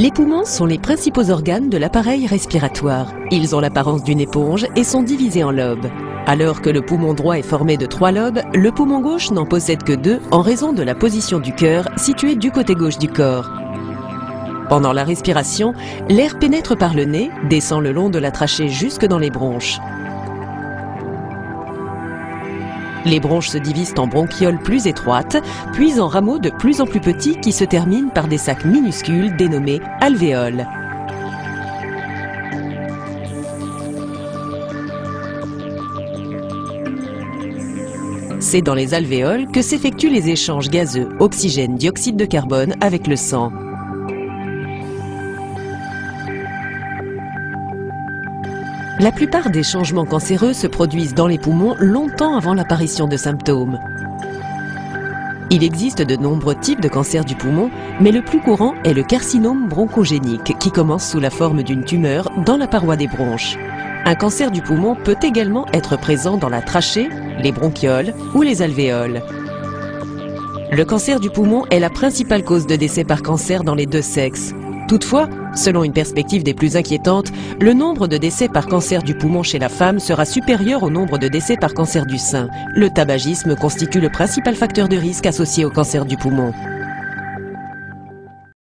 Les poumons sont les principaux organes de l'appareil respiratoire. Ils ont l'apparence d'une éponge et sont divisés en lobes. Alors que le poumon droit est formé de 3 lobes, le poumon gauche n'en possède que 2 en raison de la position du cœur située du côté gauche du corps. Pendant la respiration, l'air pénètre par le nez, descend le long de la trachée jusque dans les bronches. Les bronches se divisent en bronchioles plus étroites, puis en rameaux de plus en plus petits qui se terminent par des sacs minuscules dénommés alvéoles. C'est dans les alvéoles que s'effectuent les échanges gazeux oxygène-dioxyde de carbone avec le sang. La plupart des changements cancéreux se produisent dans les poumons longtemps avant l'apparition de symptômes. Il existe de nombreux types de cancer du poumon, mais le plus courant est le carcinome bronchogénique qui commence sous la forme d'une tumeur dans la paroi des bronches. Un cancer du poumon peut également être présent dans la trachée, les bronchioles ou les alvéoles. Le cancer du poumon est la principale cause de décès par cancer dans les deux sexes. Toutefois, selon une perspective des plus inquiétantes, le nombre de décès par cancer du poumon chez la femme sera supérieur au nombre de décès par cancer du sein. Le tabagisme constitue le principal facteur de risque associé au cancer du poumon.